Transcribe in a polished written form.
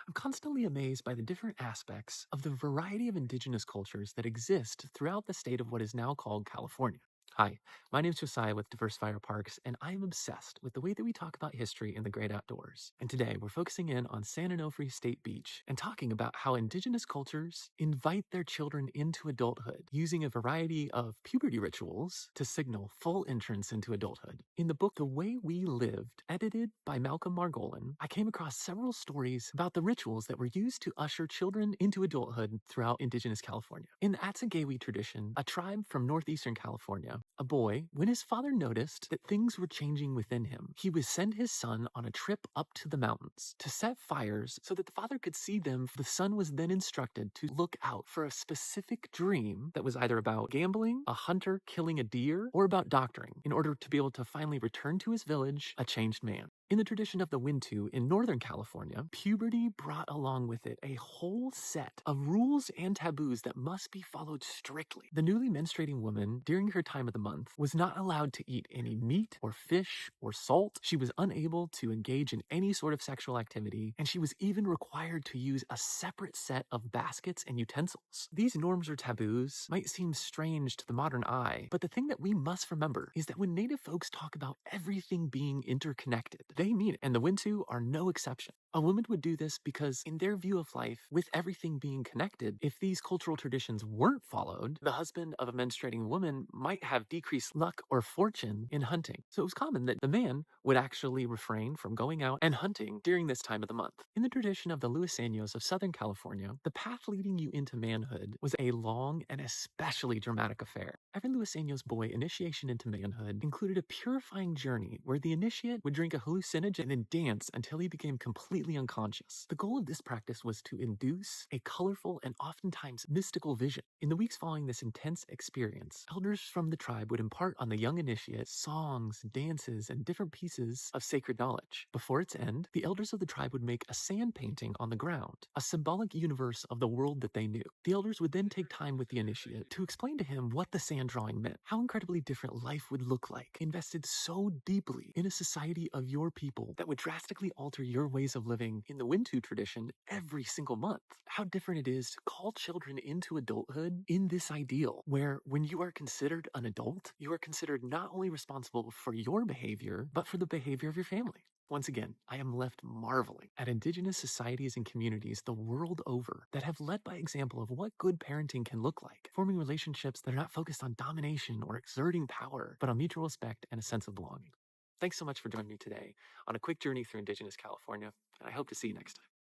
I'm constantly amazed by the different aspects of the variety of indigenous cultures that exist throughout the state of what is now called California. Hi, my name is Josiah with Diversifier Parks, and I am obsessed with the way that we talk about history in the great outdoors. And today we're focusing in on San Onofre State Beach and talking about how indigenous cultures invite their children into adulthood using a variety of puberty rituals to signal full entrance into adulthood. In the book The Way We Lived, edited by Malcolm Margolin, I came across several stories about the rituals that were used to usher children into adulthood throughout indigenous California. In the Atsangawi tradition, a tribe from northeastern California, a boy, when his father noticed that things were changing within him, he would send his son on a trip up to the mountains to set fires so that the father could see them. The son was then instructed to look out for a specific dream that was either about gambling, a hunter killing a deer, or about doctoring in order to be able to finally return to his village a changed man. In the tradition of the Wintu in Northern California, puberty brought along with it a whole set of rules and taboos that must be followed strictly. The newly menstruating woman, during her time of the month, was not allowed to eat any meat or fish or salt. She was unable to engage in any sort of sexual activity, and she was even required to use a separate set of baskets and utensils. These norms or taboos might seem strange to the modern eye, but the thing that we must remember is that when Native folks talk about everything being interconnected, they mean it, and the Wintu are no exception. A woman would do this because, in their view of life, with everything being connected, if these cultural traditions weren't followed, the husband of a menstruating woman might have decreased luck or fortune in hunting. So it was common that the man would actually refrain from going out and hunting during this time of the month. In the tradition of the Luiseños of Southern California, the path leading you into manhood was a long and especially dramatic affair. Every Luiseños boy initiation into manhood included a purifying journey where the initiate would drink a hallucinogen and then dance until he became completely unconscious. The goal of this practice was to induce a colorful and oftentimes mystical vision. In the weeks following this intense experience, elders from the tribe would impart on the young initiate songs, dances, and different pieces of sacred knowledge. Before its end, the elders of the tribe would make a sand painting on the ground, a symbolic universe of the world that they knew. The elders would then take time with the initiate to explain to him what the sand drawing meant, how incredibly different life would look like, invested so deeply in a society of your people that would drastically alter your ways of living in the Wintu tradition every single month. How different it is to call children into adulthood in this ideal, where when you are considered an adult, you are considered not only responsible for your behavior, but for the behavior of your family. Once again, I am left marveling at indigenous societies and communities the world over that have led by example of what good parenting can look like, forming relationships that are not focused on domination or exerting power, but on mutual respect and a sense of belonging. Thanks so much for joining me today on a quick journey through indigenous California, and I hope to see you next time.